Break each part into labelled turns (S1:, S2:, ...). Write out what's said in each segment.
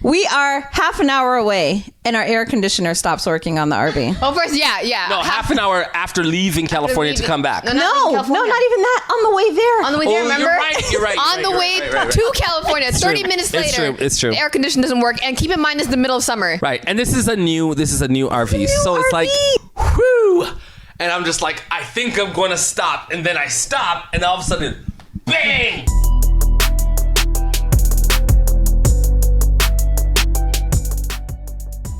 S1: We are half an hour away, and our air conditioner stops working on the RV.
S2: Oh, first, yeah.
S3: No, half an hour after leaving California to come back.
S1: No, not even that. On the way there.
S2: On the way there, remember?
S3: You're right.
S2: On the way to California, 30 minutes later.
S3: It's true.
S2: The air conditioner doesn't work, and keep in mind it's the middle of summer.
S3: Right, and this is a new RV, so it's like, whoo, and I'm just like, I think I'm going to stop, and then I stop, and all of a sudden, bang.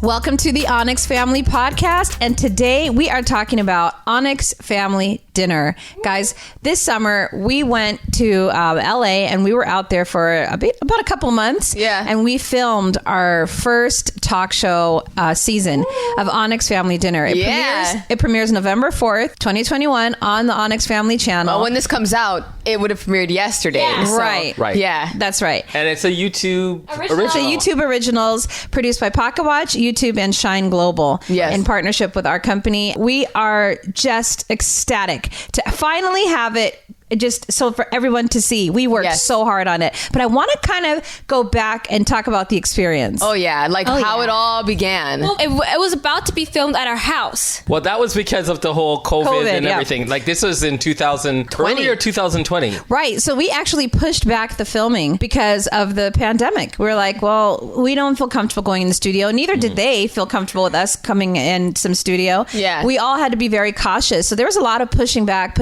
S1: Welcome to the Onyx Family Podcast, and today we are talking about Onyx Family Dinner. Guys, this summer we went to LA, and we were out there for about a couple months.
S2: Yeah.
S1: And we filmed our first talk show season of Onyx Family Dinner. It premieres November 4th, 2021 on the Onyx Family channel.
S2: Well, when this comes out, it would have premiered yesterday.
S1: Yeah.
S2: So,
S1: Right.
S2: Yeah.
S1: That's right.
S3: And it's a YouTube original.
S1: It's a YouTube Originals produced by Pocket Watch, YouTube, and Shine Global.
S2: Yes.
S1: In partnership with our company. We are just ecstatic to finally have it just so for everyone to see. We worked so hard on it. But I want to kind of go back and talk about the experience.
S2: Oh, yeah. How it all began.
S4: Well, it was about to be filmed at our house.
S3: Well, that was because of the whole COVID and everything. Like, this was in 2020 or 2020.
S1: Right. So we actually pushed back the filming because of the pandemic. We were like, well, we don't feel comfortable going in the studio. Neither did they feel comfortable with us coming in some studio.
S2: Yeah.
S1: We all had to be very cautious. So there was a lot of pushing back.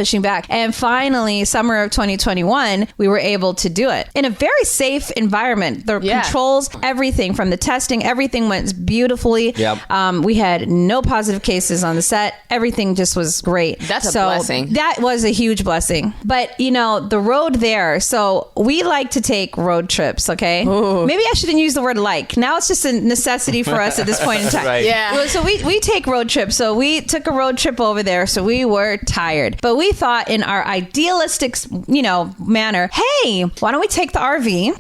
S1: And finally, summer of 2021, we were able to do it in a very safe environment. The controls, everything from the testing, everything went beautifully.
S3: Yep.
S1: We had no positive cases on the set. Everything just was great.
S2: That's a blessing.
S1: That was a huge blessing. But, the road there, so we like to take road trips, okay? Ooh. Maybe I shouldn't use the word like. Now it's just a necessity for us at this point in time.
S3: Right.
S2: Yeah.
S1: So we take road trips. So we took a road trip over there. So we were tired. But we thought in our idealistic, manner, hey, why don't we take the RV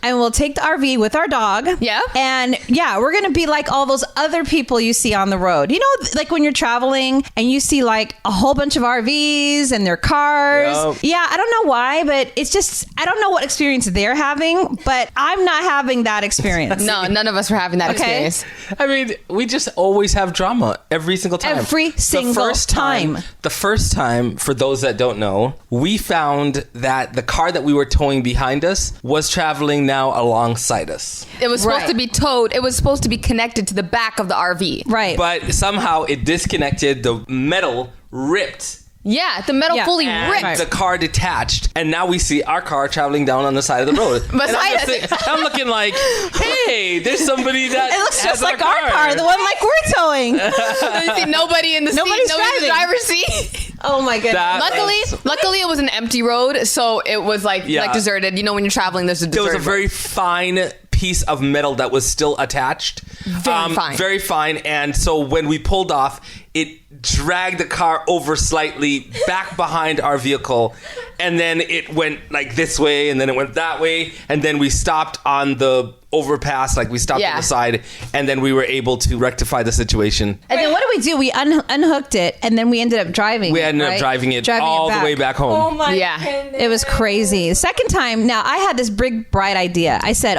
S1: and we'll take the RV with our dog.
S2: Yeah.
S1: And we're going to be like all those other people you see on the road. Like when you're traveling and you see like a whole bunch of RVs and their cars.
S3: Yep.
S1: Yeah. I don't know why, but it's just, I don't know what experience they're having, but I'm not having that experience.
S2: No, none of us were having that experience.
S3: I mean, we just always have drama every single time.
S1: Every single time.
S3: The first time, for those that don't know, we found that the car that we were towing behind us was traveling now alongside us.
S2: It was supposed to be towed. It was supposed to be connected to the back of the RV.
S1: Right.
S3: But somehow it disconnected. The metal ripped.
S2: Yeah, the metal fully ripped.
S3: The car detached, and now we see our car traveling down on the side of the road. I'm looking like, hey, there's somebody that
S1: it looks
S3: has
S1: just like our car, the one like we're towing.
S2: You see nobody in the
S1: Nobody's
S2: seat, nobody in the driver's seat.
S1: Oh my goodness.
S2: Luckily, it was an empty road, so it was like deserted. When you're traveling, there's a deserted
S3: There was a very fine piece of metal that was still attached. Very fine. And so when we pulled off, it dragged the car over slightly back behind our vehicle, and then it went like this way, and then it went that way, and then we stopped on the overpass, like we stopped on the side, and then we were able to rectify the situation.
S1: And then what did we do? We unhooked it, and then we ended up driving
S3: We ended up driving it the way back home.
S4: Oh my goodness.
S1: It was crazy. The second time, now I had this big, bright idea. I said,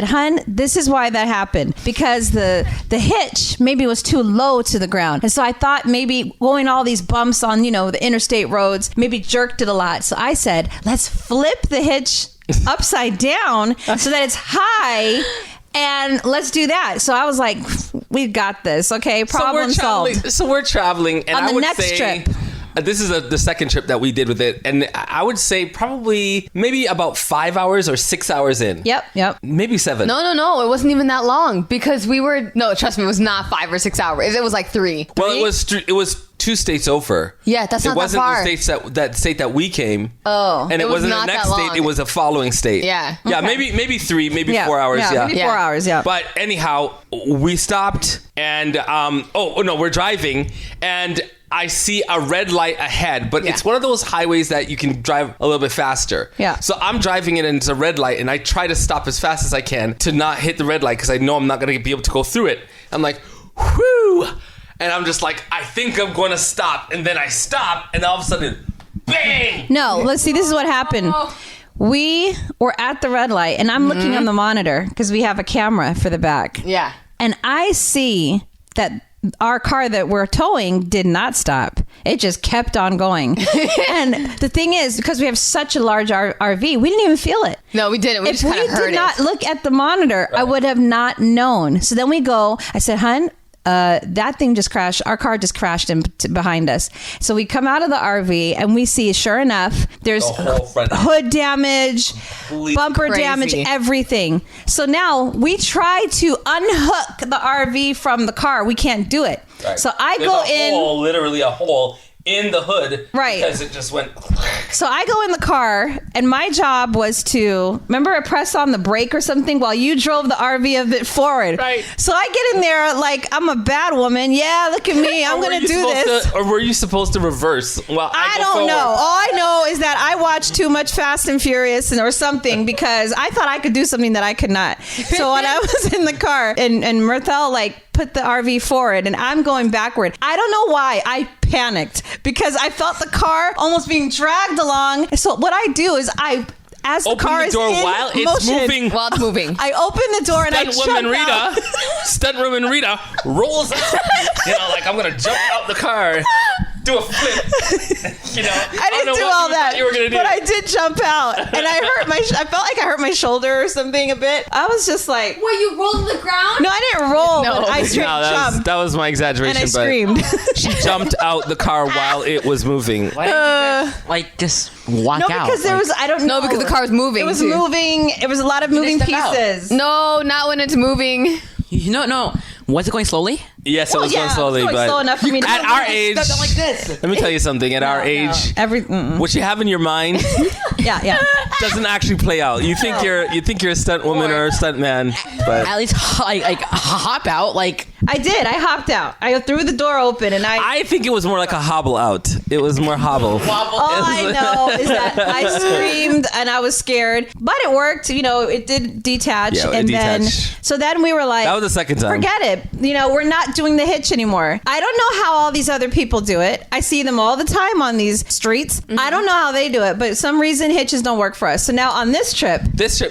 S1: hun, this is why that happened. Because the hitch maybe was too low to the ground. And so I thought maybe going all these bumps on, the interstate roads, maybe jerked it a lot. So I said, let's flip the hitch upside down so that it's high, and let's do that. So I was like, we got this. Okay, problem solved.
S3: So we're traveling, and
S1: on
S3: I
S1: the
S3: would
S1: next
S3: say
S1: trip.
S3: This is the second trip that we did with it, and I would say probably maybe about 5 hours or 6 hours in.
S1: Yep.
S3: Maybe 7.
S2: No, it wasn't even that long because trust me, it was not 5 or 6 hours. It was like 3.
S3: Well, it was 2 states over.
S2: Yeah, that's not that far.
S3: It wasn't the state that we came.
S2: Oh,
S3: and it wasn't the next state. It was a following state.
S2: Yeah.
S3: Yeah, maybe 3, maybe 4 hours. Yeah,
S1: maybe 4 hours. Yeah.
S3: But anyhow, we stopped, and we're driving, and I see a red light ahead, but it's one of those highways that you can drive a little bit faster.
S1: Yeah.
S3: So I'm driving it, and it's a red light, and I try to stop as fast as I can to not hit the red light because I know I'm not going to be able to go through it. I'm like, whew. And I'm just like, I think I'm going to stop. And then I stop, and all of a sudden, bang!
S1: No, let's see. This is what happened. we were at the red light, and I'm looking on the monitor because we have a camera for the back.
S2: Yeah.
S1: And I see that our car that we're towing did not stop. It just kept on going. And the thing is, because we have such a large RV, we didn't even feel it.
S2: No, we didn't. We
S1: If
S2: just kind
S1: we
S2: of heard
S1: did not
S2: it.
S1: look at the monitor, I would have not known. So then we go, I said, hun, that thing just crashed. Our car just crashed behind us. So we come out of the RV and we see, sure enough, there's
S3: The whole front end.
S1: hood damage, bumper
S2: Crazy.
S1: damage, everything. So now we try to unhook the RV from the car. We can't do it.
S3: Right.
S1: So I
S3: There's
S1: go
S3: a
S1: in.
S3: hole, literally a hole in the hood.
S1: Right.
S3: Because it just went.
S1: So I go in the car, and my job was to, remember, press on the brake or something while you drove the RV a bit forward.
S3: Right.
S1: So I get in there like I'm a bad woman. Yeah, look at me. I'm
S3: Or were
S1: going
S3: you
S1: to do
S3: supposed
S1: this.
S3: or were you supposed to reverse? Well,
S1: I
S3: go
S1: don't
S3: forward.
S1: know. All I know is that I watched too much Fast and Furious or something because I thought I could do something that I could not. So when I was in the car and Mirthell like put the RV forward and I'm going backward, I don't know why I panicked because I felt the car almost being dragged along. So what I do is as the
S3: Open
S1: car
S3: the
S1: is
S3: door
S1: in
S3: while it's
S1: motion,
S3: moving.
S2: While it's moving.
S1: I open the door and I jump out.
S3: Stunt woman Rita rolls out. Like I'm gonna jump out the car, do a flip.
S1: I didn't
S3: know
S1: do
S3: what
S1: all
S3: you
S1: that,
S3: thought you were gonna do.
S1: but I did jump out, and I felt like I hurt my shoulder or something a bit. I was just like,
S4: Were you rolling the ground?
S1: no, I didn't roll,
S2: No.
S1: but I straight jumped,
S3: that was my exaggeration.
S1: and I
S3: but
S1: screamed.
S3: she jumped out the car while it was moving.
S5: Why didn't you just, just walk
S1: No,
S5: out?
S1: because there
S5: Like,
S1: was, I don't know.
S2: No, because the car was moving,
S1: It was
S2: too.
S1: moving. It was a lot of moving
S5: step out?
S1: pieces.
S2: No, not when it's moving.
S5: No. Was it going slowly?
S3: Yes, it
S1: Well,
S3: was
S1: yeah,
S3: going slowly,
S1: it was
S3: but
S1: slow enough for me to
S3: at our age,
S5: Stepped out like this.
S3: let me tell you something. At our age, what you have in your mind
S1: Yeah.
S3: doesn't actually play out. You think you're a stunt woman or a stunt man, but
S5: At least like hop out. Like
S1: I did. I hopped out. I threw the door open, and
S3: I think it was more like a hobble out. It was more hobble.
S5: wobble.
S1: all I know is that I screamed and I was scared, but it worked. It did detach,
S3: Yeah, it
S1: and
S3: detached.
S1: then we were like,
S3: That was the second time.
S1: Forget it. We're not doing the hitch anymore. I don't know how all these other people do it. I see them all the time on these streets. I don't know how they do it, but some reason hitches don't work for us. So now on this trip,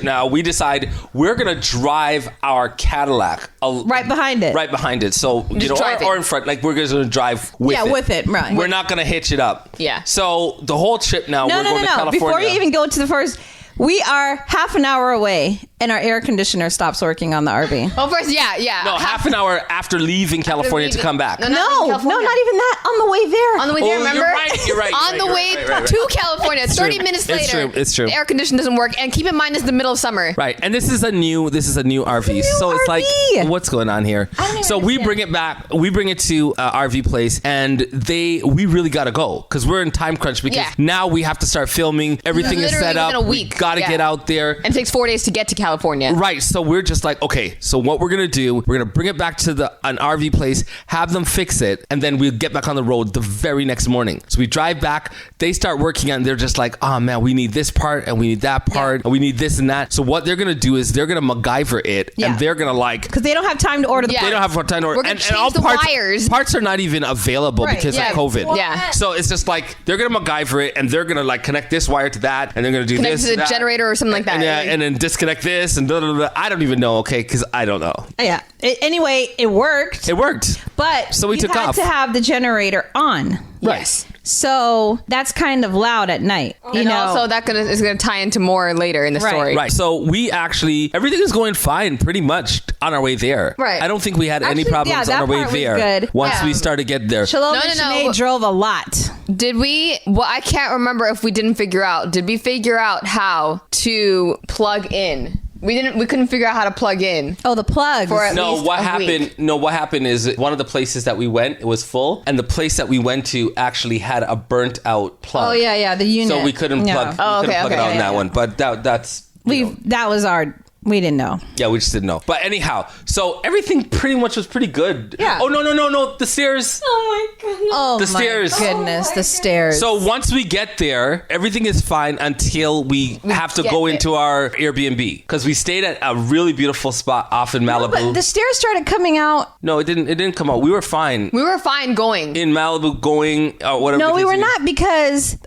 S3: Now, we decide we're going to drive our Cadillac
S1: right behind it.
S3: Right behind it. So,
S2: drive it.
S3: or in front, like we're going to drive with it.
S1: Yeah, with it, right.
S3: We're not going to hitch it up.
S2: Yeah.
S3: So the whole trip now,
S1: No,
S3: we're going to California.
S1: Before you even go to the first, we are half an hour away and our air conditioner stops working on the RV.
S2: Oh, first, yeah.
S3: No, half an hour after leaving California to
S2: leaving.
S3: come back.
S2: No,
S1: No,
S2: not in
S1: not
S2: California.
S1: even that. On the way there.
S2: On the way there, remember?
S3: You're right.
S2: On the way to California, 30 minutes
S3: It's
S2: later,
S3: true, it's true.
S2: the air conditioner doesn't work. And keep in mind, it's the middle of summer.
S3: Right, and this is a new RV. So it's like,
S1: RV.
S3: what's going on here?
S1: I don't even
S3: So we
S1: understand.
S3: bring it back. We bring it to RV place, and we really got to go because we're in time crunch because
S2: Yeah.
S3: now we have to start filming. Everything is
S2: Literally
S3: set up.
S2: within a week.
S3: We got to
S2: Yeah.
S3: get out there.
S2: And it takes 4 days to get to California.
S3: Right, so we're just like, okay, so what we're gonna do, we're gonna bring it back to an RV place, have them fix it, and then we'll get back on the road the very next morning. So we drive back, they start working on, they're just like, oh man, we need this part and we need that part and we need this and that. So what they're gonna do is they're gonna MacGyver it and they're gonna like,
S1: Because they don't have time to order the
S2: Yeah.
S3: they don't have time to order.
S2: We're gonna
S3: and
S2: change
S3: all
S2: the
S3: parts,
S2: wires.
S3: Parts are not even available
S1: Right,
S3: because
S2: yeah.
S3: of COVID.
S2: Yeah.
S3: So it's just like they're gonna MacGyver it and they're gonna like connect this wire to that and they're gonna do
S2: Connect
S3: this
S2: to the
S3: that.
S2: generator or something like that.
S3: And then disconnect this and blah, blah, blah. I don't even know, okay, because I don't know.
S1: Yeah. Anyway, it worked.
S3: It worked.
S1: But
S3: So we
S1: you
S3: took
S1: had
S3: off.
S1: to have the generator on.
S2: Yes.
S1: So that's kind of loud at night.
S2: And also that is gonna tie into more later in the
S1: Right.
S2: story.
S3: Right. So we actually, everything is going fine pretty much on our way there.
S2: Right.
S3: I don't think we had any
S1: Actually,
S3: problems
S1: yeah,
S3: on our
S1: that
S3: way
S1: part was
S3: there.
S1: good.
S3: Once
S1: Yeah.
S3: we started getting there.
S1: Shalom
S2: No,
S1: and
S2: no, no.
S1: Sinead drove a lot.
S2: Did we? Well, I can't remember if we didn't figure out. Did we figure out how to plug in? We didn't. We couldn't figure out how to plug in.
S1: Oh, the plugs.
S2: For at
S3: No,
S2: least
S3: what
S2: a
S3: happened?
S2: week.
S3: No, what happened is one of the places that we went, it was full, and the place that we went to actually had a burnt out plug.
S1: Oh, yeah, the unit.
S3: So we couldn't
S1: Yeah.
S3: plug.
S2: Oh,
S3: we couldn't
S2: okay,
S3: plug it
S2: okay,
S3: out in
S2: yeah,
S3: that
S2: yeah.
S3: one. But that's.
S1: That was our We didn't know.
S3: Yeah, we just didn't know. But anyhow, so everything pretty much was pretty good.
S1: Yeah.
S3: Oh, no. The stairs.
S4: Oh my goodness.
S1: Oh
S3: The stairs.
S1: my goodness, the stairs.
S3: So once we get there, everything is fine until we have to go into our Airbnb. Because we stayed at a really beautiful spot off in Malibu.
S1: But the stairs started coming out.
S3: No, it didn't come out. We were fine.
S2: We were fine going.
S3: In Malibu going, whatever.
S1: No, we were not because,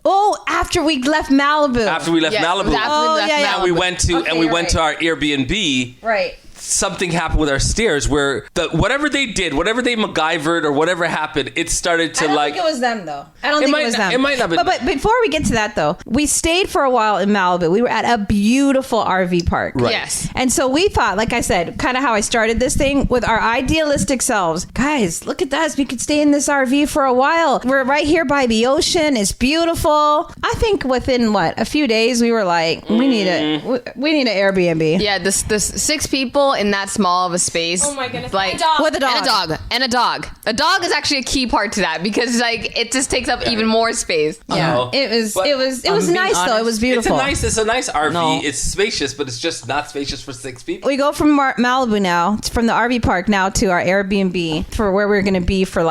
S1: after we left Malibu.
S3: After we left
S2: Yeah,
S3: Malibu.
S2: after we left
S1: yeah.
S3: And we went to
S1: Okay, you're
S3: to our Airbnb.
S1: Right.
S3: Something happened with our stairs where whatever they did, whatever they MacGyvered or whatever happened, it started to
S1: I don't think it was them though. I don't think it was them.
S3: It might not be.
S1: But before we get to that though, we stayed for a while in Malibu. We were at a beautiful RV park.
S3: Right.
S2: Yes.
S1: And so we thought, like I said, kind of how I started this thing with our idealistic selves. Guys, look at us. We could stay in this RV for a while. We're right here by the ocean. It's beautiful. I think within a few days we were like, we need an Airbnb.
S2: Yeah, this 6 people in that small of a space.
S4: Oh my goodness.
S2: Like
S4: And a dog.
S1: With a dog.
S2: And a dog. A dog is actually a key part to that because it just takes up even more space.
S1: Yeah.
S3: Uh-oh.
S1: It was
S3: But
S1: nice though. It
S5: honest,
S1: was beautiful.
S3: It's a nice RV.
S5: No.
S3: It's spacious, but it's just not spacious for 6 people.
S1: We go from Malibu now, from the RV park now to our Airbnb for where we're going to be for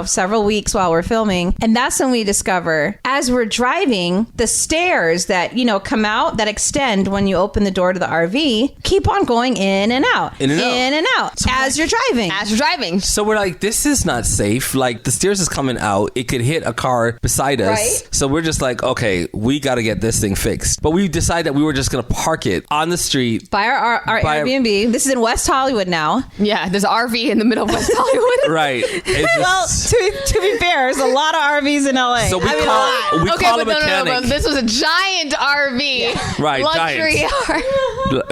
S1: several weeks while we're filming. And that's when we discover, as we're driving, the stairs that, come out, that extend when you open the door to the RV, keep on going in and out.
S3: In and out.
S1: As you're driving.
S2: As you're driving.
S3: So we're like, this is not safe. Like, the stairs is coming out. It could hit a car beside us.
S1: Right.
S3: So we're just like, okay, we got to get this thing fixed. But we decided that we were just going to park it on the street.
S1: By our Airbnb. This is in West Hollywood now.
S2: Yeah, there's an RV in the middle of West Hollywood.
S3: Right. It's
S1: Well,
S3: just-
S1: to be fair, there's a lot of RVs in LA.
S3: so we call a mechanic.
S2: No. This was a giant RV.
S3: Right,
S2: Luxury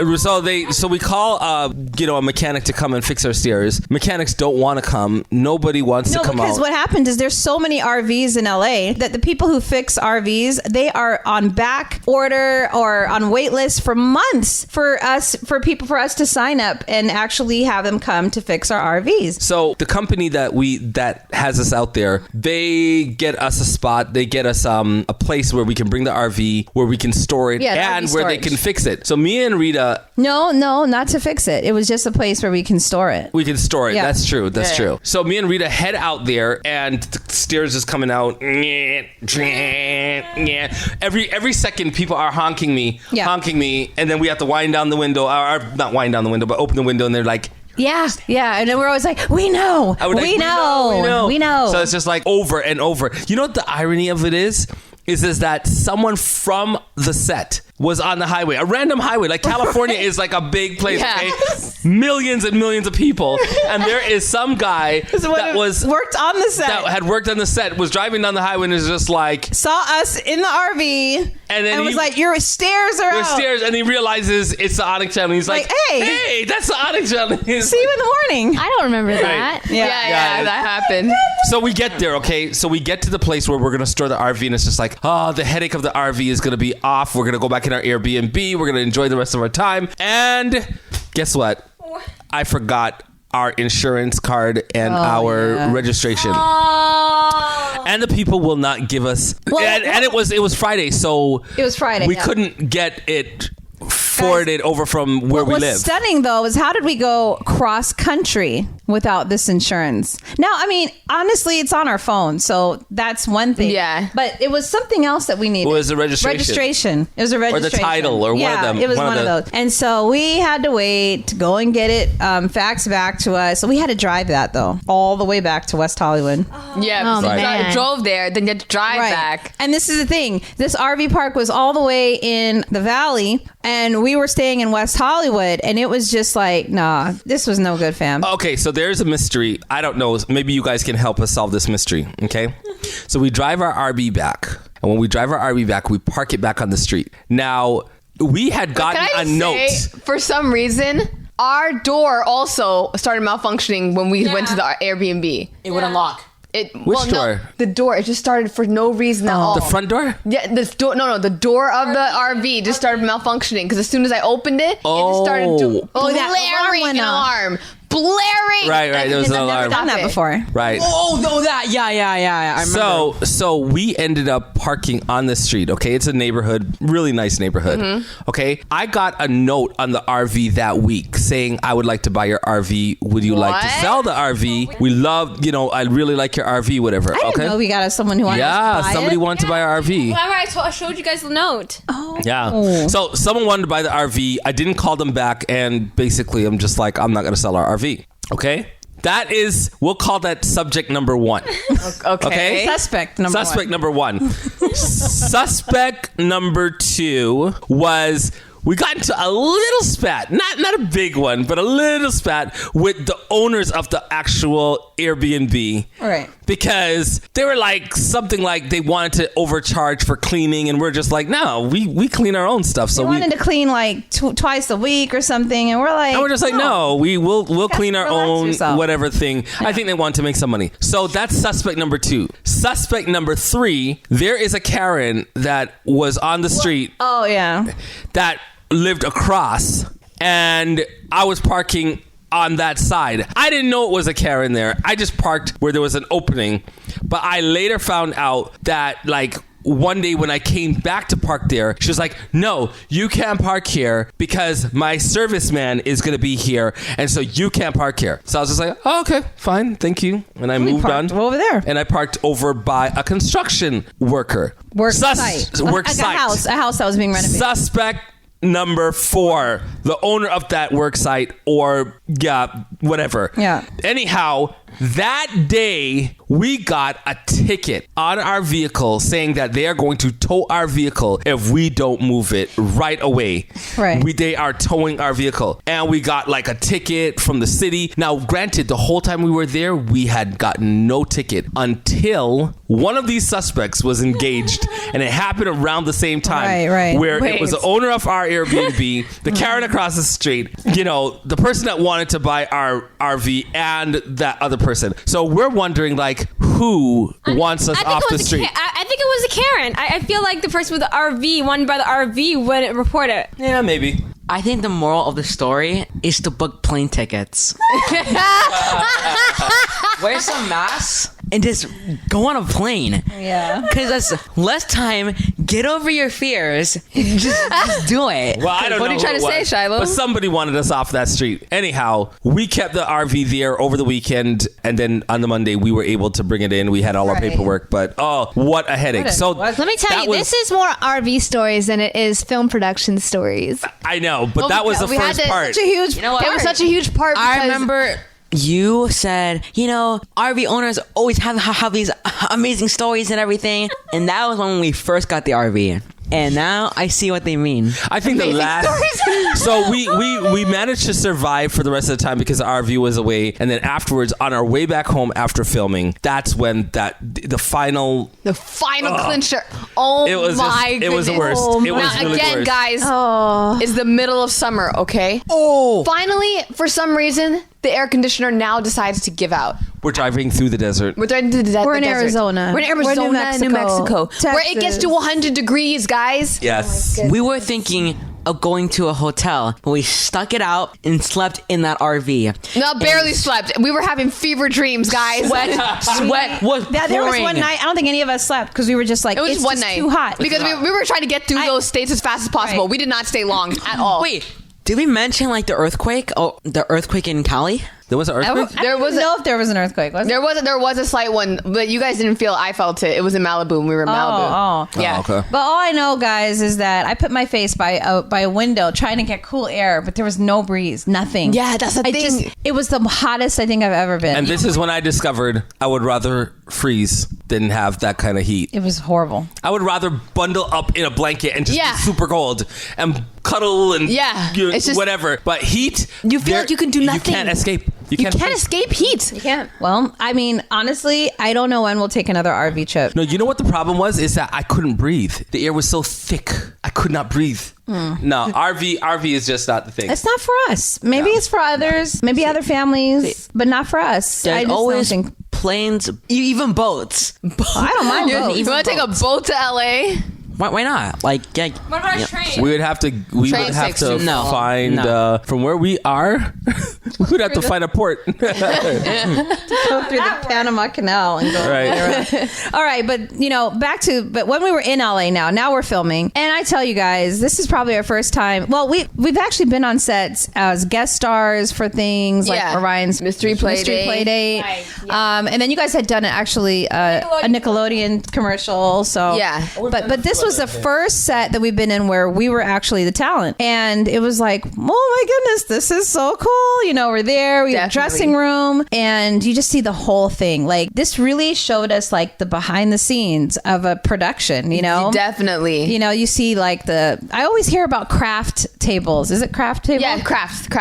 S2: RV.
S3: So we call a mechanic to come and fix our stairs. Mechanics don't want to come. Nobody wants to come
S1: because
S3: out.
S1: what happened is there's so many RVs in LA that the people who fix RVs, they are on back order or on wait list for months for us to sign up and actually have them come to fix our RVs.
S3: So the company that has us out there, they get us a spot. They get us a place where we can bring the RV, where we can store it,
S1: Yeah,
S3: and
S1: RV
S3: where they
S1: storage.
S3: can fix it. So me and Rita,
S1: No, not to fix it. It was just a place where we can store it.
S3: we can store it.
S1: Yeah.
S3: That's true. That's
S2: Yeah.
S3: true. So me and Rita head out there, and the stairs is coming out. Every second, people are honking me, and then we have to wind down the window, or not wind down the window, but open the window, and they're like,
S1: Yeah. And then we're always like, we know.
S3: I would
S1: We
S3: like,
S1: know.
S3: So it's just like over and over. You know what the irony of it is that someone from the set was on the highway, a random highway. Like California is like a big place,
S2: Yeah.
S3: okay? Millions and millions of people. And there is some guy that
S1: worked on the set.
S3: that had worked on the set, was driving down the highway and is just like,
S1: Saw us in the RV
S3: and then
S1: was like, your stairs are
S3: there's
S1: out.
S3: stairs, and he realizes it's the Onyx Family. He's like,
S1: Like, hey.
S3: hey, that's the Onyx Family. He's
S1: See you in the morning.
S4: I don't remember that.
S2: Yeah, that happened.
S3: So we get there, okay? So we get to the place where we're going to store the RV, and it's just like, the headache of the RV is going to be off. We're going to go back in our Airbnb. We're going to enjoy the rest of our time. And guess what? I forgot our insurance card and our registration. And the people will not give us... and it was Friday, so...
S1: It was Friday,
S3: We
S1: yeah.
S3: couldn't get it forwarded over from where we
S1: What's
S3: live.
S1: stunning though is how did we go cross country without this insurance? Now, I mean, honestly, it's on our phone, so that's one thing.
S2: Yeah.
S1: But it was something else that we needed.
S3: What was the registration?
S1: It was a registration.
S3: title, or one of them.
S1: It was
S3: One
S1: one
S3: of
S1: of those. And so we had to wait to go and get it faxed back to us. So we had to drive that though, all the way back to West Hollywood.
S2: Yeah,
S4: Oh,
S2: so
S4: man.
S2: I drove there, then you had to drive back.
S1: And this is the thing. This RV park was all the way in the valley, and we were staying in West Hollywood, and it was just like, nah, this was no good, fam.
S3: Okay, so there's a mystery. I don't know. Maybe you guys can help us solve this mystery, okay? So we drive our RV back. And when we drive our RV back, we park it back on the street. Now, we had gotten
S2: Can I
S3: a
S2: just
S3: note.
S2: say, for some reason, our door also started malfunctioning when we went to the Airbnb.
S5: It would unlock.
S3: Which door?
S2: The door. It just started for no reason at all.
S3: The front door?
S2: Yeah, this door. No, the door of the RV just started malfunctioning because as soon as I opened it, it just started to
S1: Oh, that alarm
S2: blaring
S1: went
S2: an
S1: off.
S2: alarm. blaring.
S3: Right. There was an
S1: I've never
S3: alarm.
S1: done that before.
S3: Right.
S5: Oh, no, that. Yeah. I remember.
S3: So we ended up parking on the street. Okay, it's a neighborhood, really nice neighborhood.
S2: Mm-hmm.
S3: Okay, I got a note on the RV that week saying, "I would like to buy your RV. Would you like to
S2: What?
S3: sell the RV? We love, I really like your RV, whatever."
S1: I didn't know we got someone who wanted to buy
S3: somebody
S1: it.
S3: wanted to buy our RV.
S4: Remember, I showed you guys the note.
S1: Oh.
S3: Yeah. So someone wanted to buy the RV. I didn't call them back, and basically, I'm just like, I'm not going to sell our RV. Okay. That is, we'll call that subject number 1. Okay.
S1: Suspect number one.
S3: Suspect number 2 was we got into a little spat, not a big one, but a little spat with the owners of the actual Airbnb.
S1: All right.
S3: Because they were like something like they wanted to overcharge for cleaning, and we're just like, no, we clean our own stuff. So
S1: we wanted to clean like twice a week or something, and we're just like,
S3: no, we'll clean our
S1: relax
S3: own
S1: yourself.
S3: whatever thing. Yeah. I think they want to make some money. So that's suspect number 2. Suspect number 3, there is a Karen that was on the street.
S1: Oh yeah.
S3: That lived across, and I was parking on that side. I didn't know it was a Karen there. I just parked where there was an opening, but I later found out that like one day when I came back to park there, she was like, "No, you can't park here because my serviceman is going to be here, and so you can't park here." So I was just like, "Oh, okay, fine, thank you," and I moved on
S1: over there,
S3: and I parked over by a construction worker
S1: site,
S3: work
S1: like
S3: site,
S1: a house that was being renovated.
S3: Suspect number 4, the owner of that work site, or whatever.
S1: Yeah.
S3: Anyhow, that day we got a ticket on our vehicle saying that they are going to tow our vehicle if we don't move it right away.
S1: Right.
S3: They are towing our vehicle, and we got like a ticket from the city. Now, granted, the whole time we were there, we had gotten no ticket until one of these suspects was engaged, and it happened around the same time.
S1: Right.
S3: Where it was the owner of our Airbnb, the Karen across the street, the person that wanted to buy our RV, and that other person. So we're wondering, like, who wants us off the street?
S4: I think it was a Karen. I feel like the person with the RV wanted to buy the RV wouldn't report it.
S3: Yeah, maybe.
S5: I think the moral of the story is to book plane tickets. Wear some masks and just go on a plane.
S1: Yeah.
S5: Because that's less time. Get over your fears. Just do it.
S3: Well, I don't know.
S2: What are you trying to say, Shiloh?
S3: But somebody wanted us off that street. Anyhow, we kept the RV there over the weekend, and then on the Monday we were able to bring it in. We had all our paperwork, but what a headache.
S6: Let me tell you, this is more RV stories than it is film production stories.
S3: I know, but that was the first part.
S1: Such a huge.
S6: It was such a huge part.
S5: I remember you said, RV owners always have these amazing stories and everything. And that was when we first got the RV. And now I see what they mean.
S3: I think the last... So we managed to survive for the rest of the time because the RV was away. And then afterwards, on our way back home after filming, that's when the final...
S2: The final clincher. Oh,
S3: it was
S2: my goodness.
S3: It was the worst. It was
S2: now,
S3: really
S2: again,
S3: the worst.
S2: guys, it's the middle of summer, okay?
S5: Oh!
S2: Finally, for some reason, the air conditioner now decides to give out.
S3: We're driving through the desert.
S2: We're driving through the desert.
S1: We're in Arizona.
S2: We're in Arizona, New Mexico.
S1: Texas.
S2: Where it gets to 100 degrees, guys.
S3: Yes.
S5: We were thinking of going to a hotel, but we stuck it out and slept in that RV.
S2: No, barely slept. We were having fever dreams, guys.
S5: Sweat was
S1: There was
S5: pouring.
S1: one night. I don't think any of us slept because we were just like,
S2: It was
S1: it's
S2: one
S1: just
S2: night.
S1: too hot.
S2: Because we were trying to get through those states as fast as possible.
S1: Right.
S2: We did not stay long at all.
S5: Wait, did we mention like the earthquake? Oh, the earthquake in Cali?
S3: There was an earthquake?
S1: I don't even know if there was an earthquake. Was
S2: There was a slight one, but you guys didn't feel. I felt it. It was in Malibu. And we were in Malibu.
S1: Oh.
S2: Yeah.
S3: Oh, okay.
S1: But all I know, guys, is that I put my face by a window trying to get cool air, but there was no breeze, nothing.
S2: Yeah, that's the thing.
S1: It was the hottest I think I've ever been.
S3: And this is when I discovered I would rather freeze than have that kind of heat.
S1: It was horrible.
S3: I would rather bundle up in a blanket and just
S2: Yeah.
S3: be super cold and cuddle and
S2: it's just-
S3: whatever. But heat,
S2: You feel like you can do nothing.
S3: You can't escape.
S2: You can't escape heat.
S1: You can't. Well, I mean, honestly, I don't know when we'll take another RV trip.
S3: No, you know what the problem was? Is that I couldn't breathe. The air was so thick. I could not breathe. No, RV is just not the thing.
S1: It's not for us. Maybe it's for others. Maybe other families, but not for us.
S5: There's
S1: I just
S5: always
S1: don't think.
S5: planes, even boats.
S1: I don't mind boats.
S2: You want to take a boat to LA?
S5: Why not? Like, yeah,
S4: What about a train?
S3: We would have to. We
S2: Train
S3: would have
S2: takes
S3: to
S2: too long.
S3: find from where we are. We would have to find a port.
S1: Go through the Panama Canal and go
S3: Right.
S1: All right, but but when we were in LA now we're filming, and I tell you guys, this is probably our first time. Well, we've actually been on sets as guest stars for things like Orion's
S2: Mystery Play
S1: Date.
S4: Right,
S1: And then you guys had done actually a Nickelodeon commercial. So
S2: Yeah.
S1: but this was the first set that we've been in where we were actually the talent, and it was like, oh my goodness, this is so cool. We're there, we have a dressing room, and you just see the whole thing. Like, this really showed us like the behind the scenes of a production.
S2: Definitely.
S1: You see like I always hear about craft tables. Is it craft table?
S2: Yeah, craft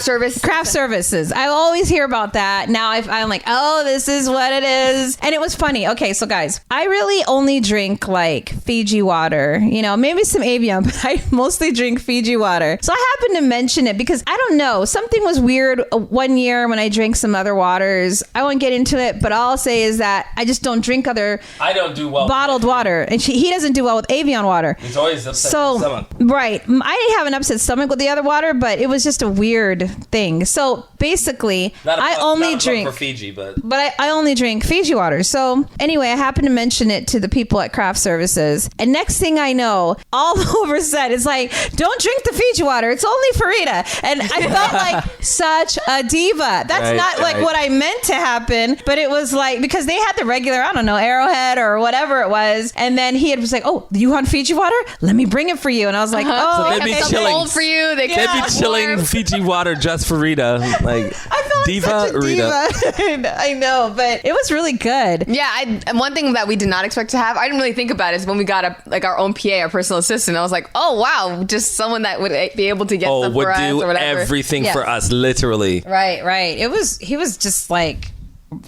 S2: service.
S1: Craft services. I always hear about that. Now I'm like, oh, this is what it is. And it was funny. Okay, so guys, I really only drink like Fiji water, maybe some Avion, but I mostly drink Fiji water. So I happened to mention it because I don't know, something was weird one year when I drank some other waters. I won't get into it, but all I'll say is that I just don't drink other
S3: I don't do well
S1: bottled water. And he doesn't do well with Avion water.
S3: He's always upset
S1: So,
S3: with stomach.
S1: right. I didn't have an upset stomach with the other water, but it was just a weird thing. So basically, I only drink
S3: for Fiji, but
S1: I only drink Fiji water. So anyway, I happened to mention it to the people at Craft Services, and next thing I know, all over set, it's like, don't drink the Fiji water. It's only for Rita. And I felt like such a diva. That's not like what I meant to happen, but it was like, because they had the regular, I don't know, Arrowhead or whatever it was, and then he was like, oh, you want Fiji water? Let me bring it for you. And I was like, oh,
S3: So they'd be
S2: Something
S3: chilling.
S2: old for you. They'd
S3: They'd be chilling Fiji water just for Rita. Like,
S1: I felt like
S3: diva,
S1: such a
S3: Rita.
S1: diva. I know, but it was really good.
S2: Yeah, one thing that we did not expect to have, I didn't really think about it, is when we got our own PA, our personal assistant. I was like, oh wow, just someone that would be able to get stuff
S3: would
S2: for us
S3: do
S2: or whatever.
S3: everything
S1: Yes.
S3: for us, literally.
S1: Right. He was just like,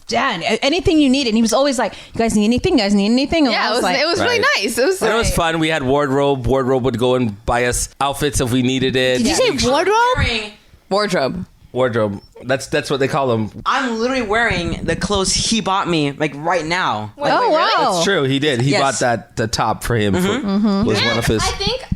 S1: Dad, anything you need. And he was always like, you guys need anything? And
S2: Yeah,
S1: I was like,
S2: it was really
S3: Right.
S2: nice. It was
S3: And it was fun. We had wardrobe. Wardrobe would go and buy us outfits if we needed it.
S6: Did you say wardrobe?
S2: wardrobe.
S3: Wardrobe. That's what they call them.
S5: I'm literally wearing the clothes he bought me, like right now.
S1: oh, wow.
S3: That's true. He did. He
S5: Yes.
S3: bought the top for him. Was one of his.
S4: I think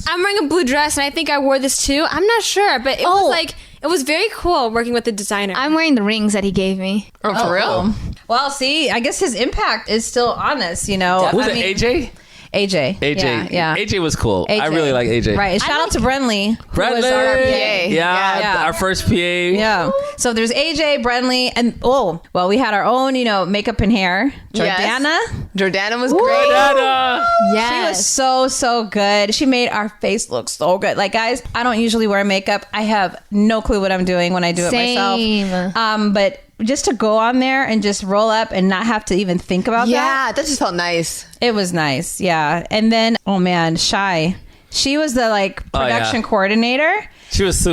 S4: I'm wearing a blue dress, and I think I wore this too. I'm not sure, but it was very cool working with the designer.
S6: I'm wearing the rings that he gave me.
S2: Oh, for real?
S1: Well, see, I guess his impact is still on us,
S3: Was
S1: I
S3: it
S1: mean,
S3: AJ?
S1: AJ.
S3: AJ.
S1: Yeah.
S3: AJ was cool. I
S1: AJ.
S3: really like AJ.
S1: Right. Shout out to Brenly. who was
S3: Bradley.
S1: our PA.
S3: Yeah, our first PA.
S1: Yeah. So there's AJ, Brenly, and we had our own, makeup and hair. Jordana.
S2: Jordana was great.
S3: Dada.
S1: She was so good. She made our face look so good. Like, guys, I don't usually wear makeup. I have no clue what I'm doing when I do it myself. But just to go on there and just roll up and not have to even think about that.
S2: Yeah, that just felt nice.
S1: It was nice. Yeah. And then, Shy. She was the production coordinator.
S3: She was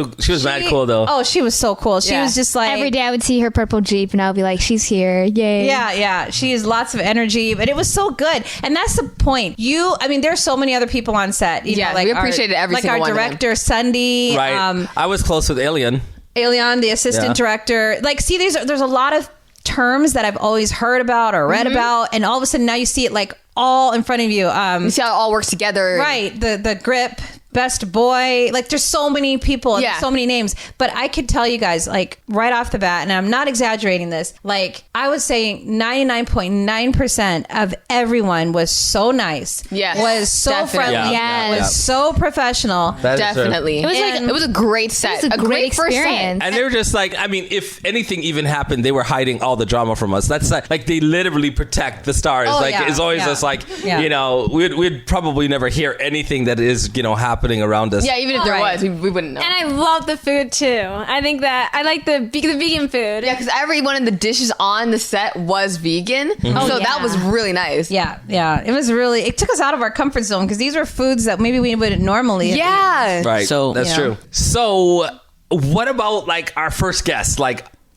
S3: mad cool though.
S1: Oh, she was so cool. She was just like,
S6: Every day I would see her purple Jeep and I would be like, she's here. Yay.
S1: Yeah. She has lots of energy, but it was so good. And that's the point. There's so many other people on set. You know,
S2: we appreciated every single one
S1: our
S2: of them.
S1: director, Sunday.
S3: Right. I was close with Alien.
S1: Alien, the assistant director. There's a lot of terms that I've always heard about or read about, and all of a sudden now you see it all in front of you.
S2: You see how it all works together.
S1: Right. The grip, best boy. There's so many people and so many names. But I could tell you guys, right off the bat, and I'm not exaggerating this, I would say 99.9% of everyone was so nice.
S2: Yes.
S1: Was so
S2: Definitely.
S1: friendly.
S6: Yes.
S1: Was so professional.
S3: That is true.
S2: Definitely.
S6: It was
S2: it was a great set.
S6: It was a great
S2: first set.
S6: experience.
S3: And they were just if anything even happened, they were hiding all the drama from us. That's they literally protect the stars. It's always just we'd probably never hear anything that is, happening around us.
S2: Yeah, even if there was, we wouldn't know.
S4: and I love the food too. I think that I like the vegan food.
S2: Yeah, because every one of the dishes on the set was vegan. So that was really nice.
S1: Yeah. It took us out of our comfort zone because these were foods that maybe we wouldn't normally have eaten.
S3: Right.
S5: So-
S3: that's true. So what about our first guest?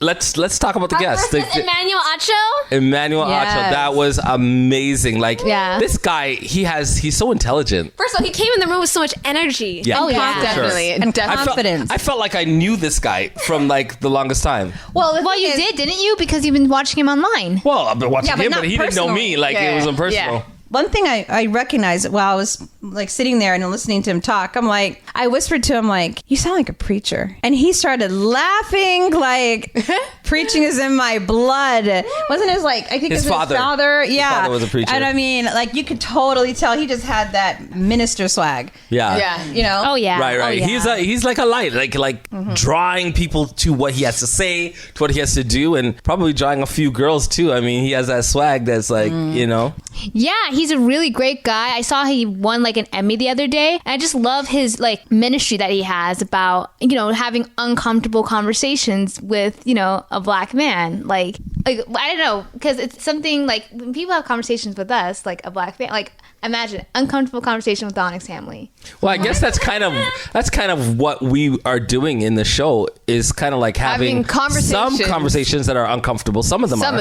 S3: Let's talk about the guest.
S4: Emmanuel Acho.
S3: Emmanuel
S1: Yes.
S3: Acho. That was amazing. This guy, he's so intelligent.
S4: First of all, he came in the room with so much energy.
S3: Yeah.
S6: Oh, yeah.
S2: Definitely.
S1: And
S2: Definitely.
S1: confidence.
S3: I felt like I knew this guy from the longest time.
S1: Well,
S6: Well, you did, didn't you? Because you've been watching him online.
S3: Well, I've been watching
S1: Yeah, but
S3: him,
S1: not
S3: but he didn't know me.
S1: personally.
S3: It was impersonal.
S1: one thing I recognized while I was like sitting there and listening to him talk, I'm like, I whispered to him like, you sound like a preacher. And he started laughing like preaching is in my blood. Wasn't his like, I think
S3: his
S1: his father. Yeah.
S3: His father was a preacher.
S1: And I mean, like you could totally tell he just had that minister swag.
S3: Yeah.
S1: You know?
S6: Oh yeah.
S3: Right.
S6: Oh, yeah.
S3: He's like a light, like drawing people to what he has to say, to what he has to do, and probably drawing a few girls too. I mean, he has that swag that's like, you know.
S6: Yeah, he's a really great guy. I saw he won like an Emmy the other day. And I just love his like ministry that he has about, you know, having uncomfortable conversations with, you know, a black man. Like I don't know, because it's something like when people have conversations with us, like a black man, like imagine uncomfortable conversation with the Onyx family.
S3: Well, I guess that's kind of what we are doing in the show, is kind of like having some conversations that are uncomfortable. Some of them are.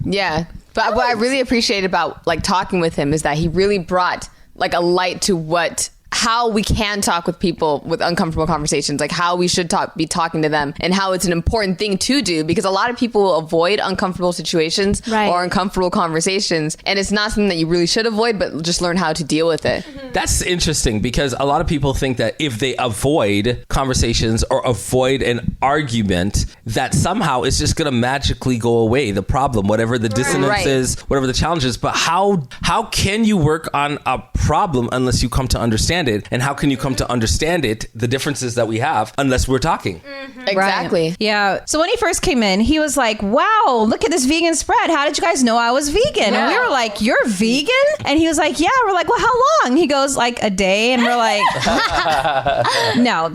S2: Yeah. But what I really appreciate about like talking with him is that he really brought like a light to how we can talk with people with uncomfortable conversations, like how we should be talking to them, and how it's an important thing to do, because a lot of people will avoid uncomfortable situations or uncomfortable conversations, and it's not something that you really should avoid, but just learn how to deal with it.
S3: That's interesting, because a lot of people think that if they avoid conversations or avoid an argument, that somehow it's just going to magically go away, the problem, whatever the dissonance is, whatever the challenge is. But how can you work on a problem unless you come to understand it? And how can you come to understand it, the differences that we have, unless we're talking?
S2: Exactly.
S1: Right. Yeah. So when he first came in, he was like, wow, look at this vegan spread. How did you guys know I was vegan? And we were like, you're vegan? And he was like, yeah. We're like, well, how long? He goes, like a day. And we're like, no,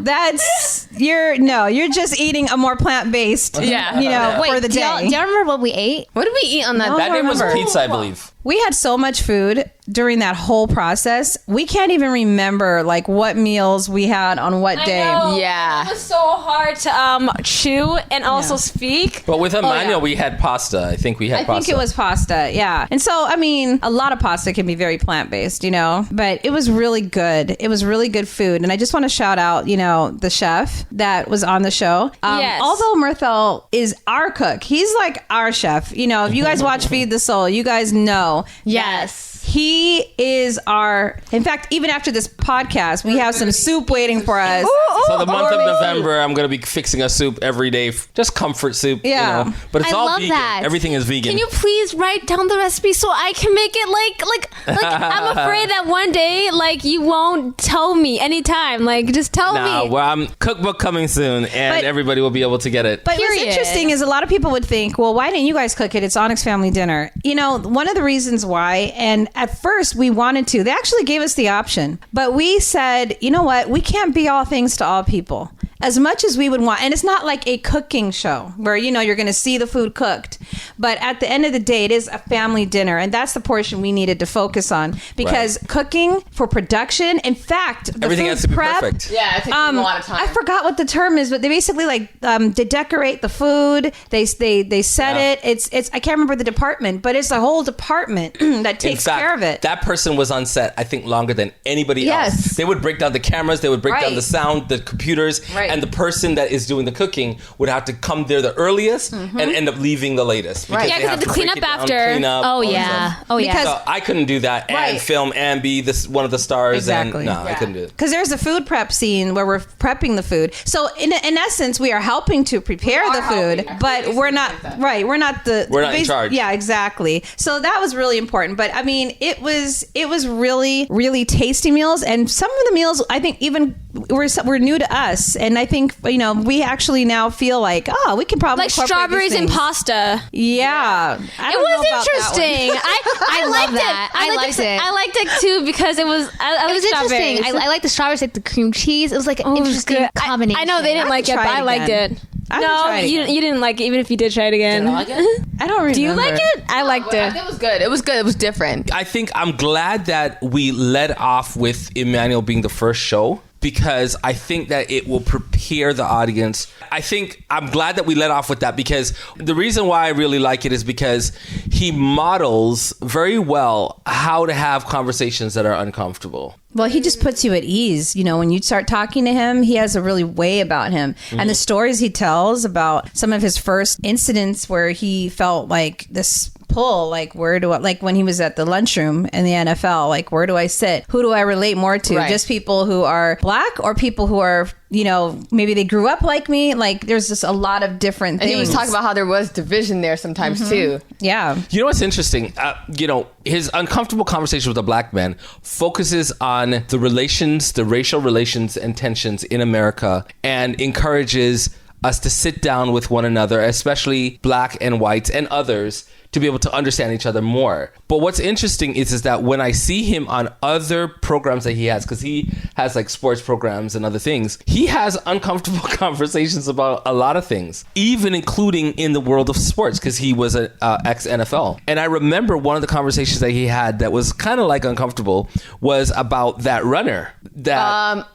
S1: you're just eating a more plant-based, for the day.
S6: Do y'all remember what we ate?
S2: What did we eat on that?
S3: That day was pizza, I believe.
S1: We had so much food during that whole process. We can't even remember like what meals we had on what day.
S2: Yeah.
S4: It was so hard to chew and also speak.
S3: But with Emmanuel, we had pasta. I think we had pasta.
S1: I think it was pasta, yeah. And so, I mean, a lot of pasta can be very plant-based, you know, but it was really good. It was really good food. And I just want to shout out, you know, the chef that was on the show.
S4: Yes.
S1: Although Mirthell is our cook, he's like our chef. You know, if you guys watch Feed the Soul, you guys know.
S6: Yes.
S1: He is in fact, even after this podcast, we have some soup waiting for us.
S3: So the month of November, I'm going to be fixing a soup every day. Just comfort soup.
S1: Yeah.
S3: You know? But it's
S6: I
S3: all
S6: love
S3: vegan.
S6: that.
S3: Everything is vegan.
S4: Can you please write down the recipe so I can make it like I'm afraid that one day like you won't tell me anytime. Like just tell me.
S3: Well, I'm cookbook coming soon, and everybody will be able to get it.
S1: But what's interesting is a lot of people would think, well, why didn't you guys cook it? It's Onyx Family Dinner. You know, one of the reasons why, and at first we wanted to, they actually gave us the option, but we said, you know what? We can't be all things to all people. As much as we would want, and it's not like a cooking show where, you know, you're going to see the food cooked, but at the end of the day, it is a family dinner, and that's the portion we needed to focus on, because cooking for production, in fact, the
S3: everything
S1: food
S3: has to be
S1: prep,
S3: perfect.
S2: Yeah, it takes a lot of time.
S1: I forgot what the term is, but they basically like they decorate the food, they set it. It's I can't remember the department, but it's a whole department that takes care of it.
S3: That person was on set, I think, longer than anybody else. They would break down the cameras, they would break down the sound, the computers, and the person that is doing the cooking would have to come there the earliest and end up leaving the latest.
S4: Yeah, because they have to clean up after.
S6: Oh yeah.
S1: Because
S3: so I couldn't do that and film and be one of the stars.
S1: Exactly.
S3: And I couldn't do it.
S1: Because there's a food prep scene where we're prepping the food. So in essence, we are helping to prepare the food, but we're not We're not
S3: in charge.
S1: Yeah, exactly. So that was really important. But I mean, it was really, really tasty meals, and some of the meals I think even were new to us, and I think, you know, we actually now feel like, oh, we can probably
S4: like strawberries and pasta.
S1: Yeah,
S4: It was interesting. I liked
S6: that.
S4: it. I liked it too because it was.
S6: It was interesting. I like the strawberries, like the cream cheese. It was like an interesting combination.
S4: I know they didn't like it, but I liked it. No, you didn't like it, even if you did try it again.
S5: Did I like it?
S1: I don't remember.
S4: Do you like it? I liked it.
S2: It was good. It was good. It was different.
S3: I think I'm glad that we led off with Emmanuel being the first show, because I think that it will prepare the audience. I think I'm glad that we let off with that, because the reason why I really like it is because he models very well how to have conversations that are uncomfortable.
S1: Well, he just puts you at ease. You know, when you start talking to him, he has a really way about him. And the stories he tells about some of his first incidents where he felt like this pull. Like, where do I, like when he was at the lunchroom in the NFL, like, where do I sit? Who do I relate more to?
S2: Right.
S1: Just people who are black or people who are, you know, maybe they grew up like me. Like, there's just a lot of different things.
S2: And he was talking about how there was division there sometimes too.
S1: Yeah.
S3: You know what's interesting? You know, his uncomfortable conversation with a black man focuses on the relations, the racial relations and tensions in America, and encourages us to sit down with one another, especially black and whites and others, to be able to understand each other more. But what's interesting is that when I see him on other programs that he has, because he has like sports programs and other things, he has uncomfortable conversations about a lot of things, even including in the world of sports, because he was an ex-NFL. And I remember one of the conversations that he had that was kind of like uncomfortable was about that runner. That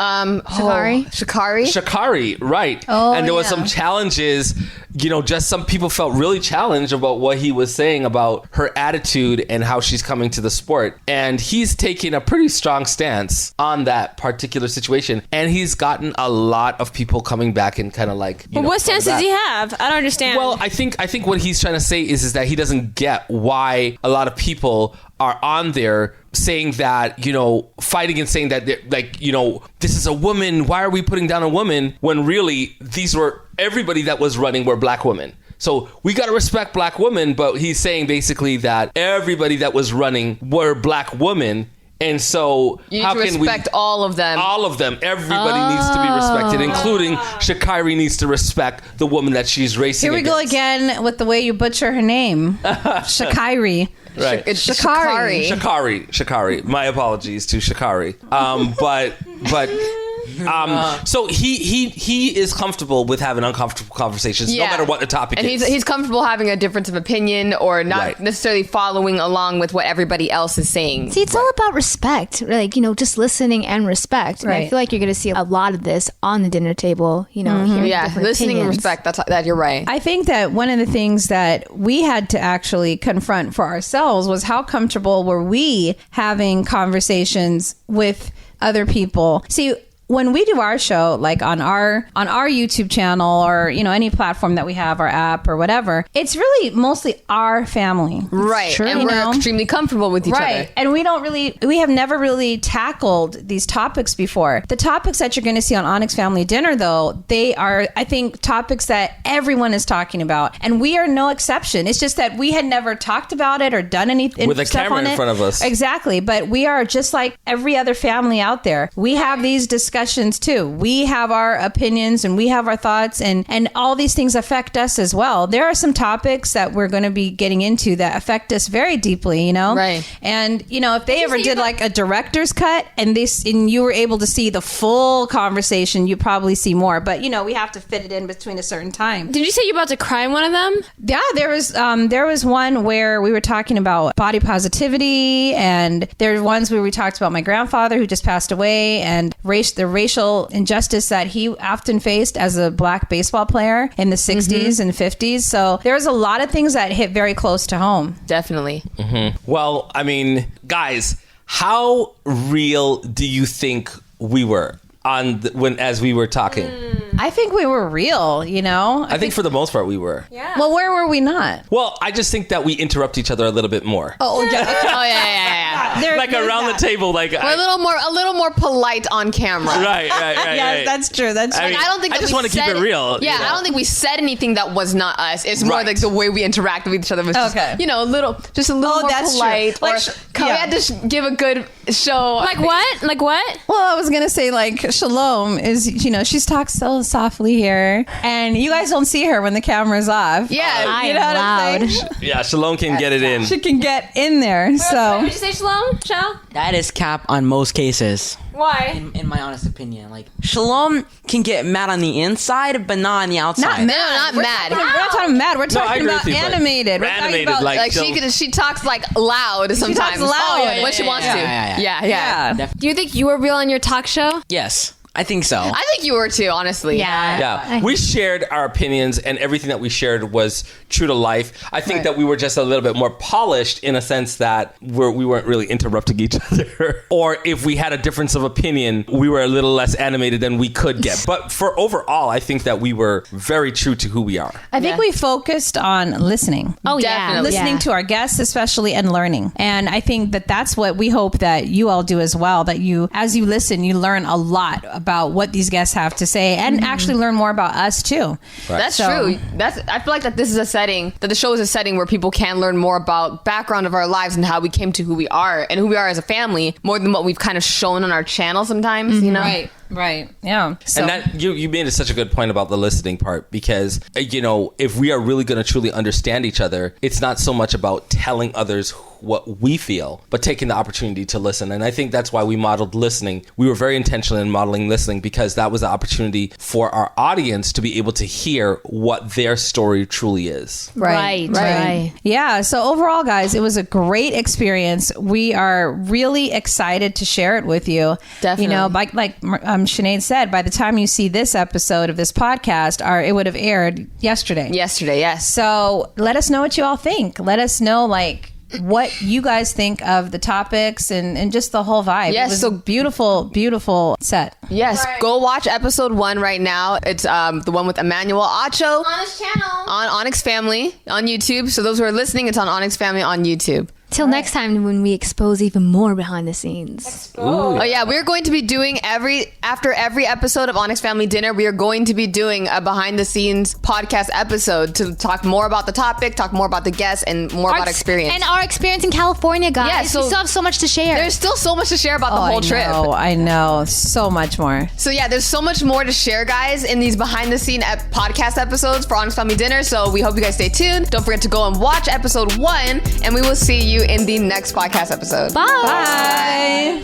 S3: Sha'Carri, right.
S1: Oh,
S3: and there was some challenges, you know, just some people felt really challenged about what he was saying about her attitude and how she's coming to the sport. And he's taking a pretty strong stance on that particular situation. And he's gotten a lot of people coming back and kind of like,
S4: But what stance does he have? I don't understand.
S3: Well, I think what he's trying to say is that he doesn't get why a lot of people are on there saying that, you know, fighting and saying that, like, you know, this is a woman. Why are we putting down a woman? When really everybody that was running were black women. So we got to respect black women. But he's saying basically that everybody that was running were black women. And so
S2: you need to respect all of them.
S3: All of them. Everybody needs to be respected, including Sha'Carri needs to respect the woman that she's racing
S1: Here we
S3: against.
S1: go again with the way you butcher her name. Sha'Carri.
S3: Right.
S2: It's
S1: Sha'Carri.
S3: Sha'Carri. My apologies to Sha'Carri. So he is comfortable with having uncomfortable conversations, no matter what the topic is.
S2: And he's comfortable having a difference of opinion or not necessarily following along with what everybody else is saying.
S6: See, it's all about respect, like, you know, just listening and respect. And I
S1: Right.
S6: feel like you're going to see a lot of this on the dinner table, you know, hearing different
S2: listening and
S6: opinions.
S2: respect. That you're right.
S1: I think that one of the things that we had to actually confront for ourselves was how comfortable were we having conversations with other people. See, when we do our show, like on our YouTube channel or, you know, any platform that we have, our app or whatever, it's really mostly our family.
S2: Right.
S1: True,
S2: and we're extremely comfortable with each other.
S1: And we have never really tackled these topics before. The topics that you're going to see on Onyx Family Dinner, though, they are, I think, topics that everyone is talking about. And we are no exception. It's just that we had never talked about it or done anything
S3: with a camera in front of us.
S1: Exactly. But we are just like every other family out there. We have these discussions too. We have our opinions and we have our thoughts, and all these things affect us as well. There are some topics that we're going to be getting into that affect us very deeply, you know?
S2: Right.
S1: And, you know, if they ever did like a director's cut and you were able to see the full conversation, you probably see more. But, you know, we have to fit it in between a certain time.
S4: Did you say you're about to cry in one of them?
S1: Yeah, there was one where we were talking about body positivity, and there were ones where we talked about my grandfather who just passed away and the racial injustice that he often faced as a black baseball player in the 60s and 50s. So there's a lot of things that hit very close to home.
S2: Definitely.
S3: Well, I mean, guys, how real do you think we were as we were talking?
S1: I think we were real, you know?
S3: I think for the most part we were.
S4: Yeah.
S1: Well, where were we not?
S3: Well, I just think that we interrupt each other a little bit more.
S1: Oh, yeah. Okay.
S2: Oh yeah.
S3: Like around the table, like
S2: We're a little more polite on camera.
S3: Right.
S1: Yes, that's true. That's true.
S3: I mean,
S2: I don't think
S3: I
S2: that
S3: just
S2: we
S3: want to keep
S2: said
S3: it real.
S2: Yeah,
S3: you know?
S2: I don't think we said anything that was not us. It's more
S3: Right.
S2: like the way we interact with each other was just,
S1: Okay.
S2: you know, a little more
S1: that's true.
S2: polite.
S1: Like,
S2: We had to give a good show.
S4: Like what? Like what?
S1: Well, I was going to say, like, Shalom is, you know, she's talks so softly here, and you guys don't see her when the camera's off.
S2: Yeah.
S1: You know what I'm saying?
S3: Yeah, Shalom can get it in.
S1: She can get in there, so...
S4: Did you say Shalom? Shal?
S5: That is cap on most cases.
S4: Why?
S5: In my honest opinion, like Shalom can get mad on the inside, but not on the outside.
S2: Not mad.
S1: We're not talking mad. We're
S3: I
S1: talking
S3: agree
S1: about
S3: with you, but
S1: animated. We're talking
S3: animated,
S1: about,
S3: like
S2: She talks like loud sometimes.
S1: loud.
S2: When she wants to.
S5: Yeah.
S2: Yeah.
S1: yeah.
S4: Do you think you were real on your talk show?
S5: Yes. I think so.
S2: I think you were too, honestly.
S3: Yeah, we shared our opinions, and everything that we shared was true to life. I think that we were just a little bit more polished in a sense that we weren't really interrupting each other. Or if we had a difference of opinion, we were a little less animated than we could get. But for overall, I think that we were very true to who we are.
S1: I think we focused on listening.
S6: Oh, yeah.
S2: Definitely.
S1: Listening to our guests, especially, and learning. And I think that that's what we hope that you all do as well, that you, as you listen, you learn a lot about what these guests have to say and actually learn more about us too.
S2: That's true. I feel like that this is a setting, that the show is a setting where people can learn more about background of our lives and how we came to who we are and who we are as a family, more than what we've kind of shown on our channel sometimes, you know?
S1: Right. Yeah. So,
S3: And that you made such a good point about the listening part, because, you know, if we are really going to truly understand each other, it's not so much about telling others what we feel, but taking the opportunity to listen. And I think that's why we modeled listening. We were very intentional in modeling listening, because that was the opportunity for our audience to be able to hear what their story truly is.
S6: Right.
S1: Yeah. So overall, guys, it was a great experience. We are really excited to share it with you.
S2: Definitely.
S1: You know, like Sinead said, by the time you see this episode of this podcast, it would have aired yesterday.
S2: Yesterday, yes.
S1: So let us know what you all think. Let us know, like, what you guys think of the topics and just the whole vibe.
S2: Yes,
S1: It was
S2: so
S1: a beautiful set.
S2: Yes, go watch episode 1 right now. It's the one with Emmanuel, Acho
S4: On his channel.
S2: on Onyx Family on YouTube. So those who are listening, it's on Onyx Family on YouTube.
S6: Till next time when we expose even more behind the scenes.
S2: Oh yeah, we're going to be doing after every episode of Onyx Family Dinner, we are going to be doing a behind the scenes podcast episode to talk more about the topic, talk more about the guests, and more about experience.
S6: And our experience in California, guys.
S2: Yeah, so
S6: we still have so much to share.
S2: There's still so much to share about the whole trip.
S1: I know. So much more.
S2: So yeah, there's so much more to share, guys, in these behind the scene podcast episodes for Onyx Family Dinner. So we hope you guys stay tuned. Don't forget to go and watch episode 1, and we will see you in the next podcast episode.
S6: Bye.
S1: Bye.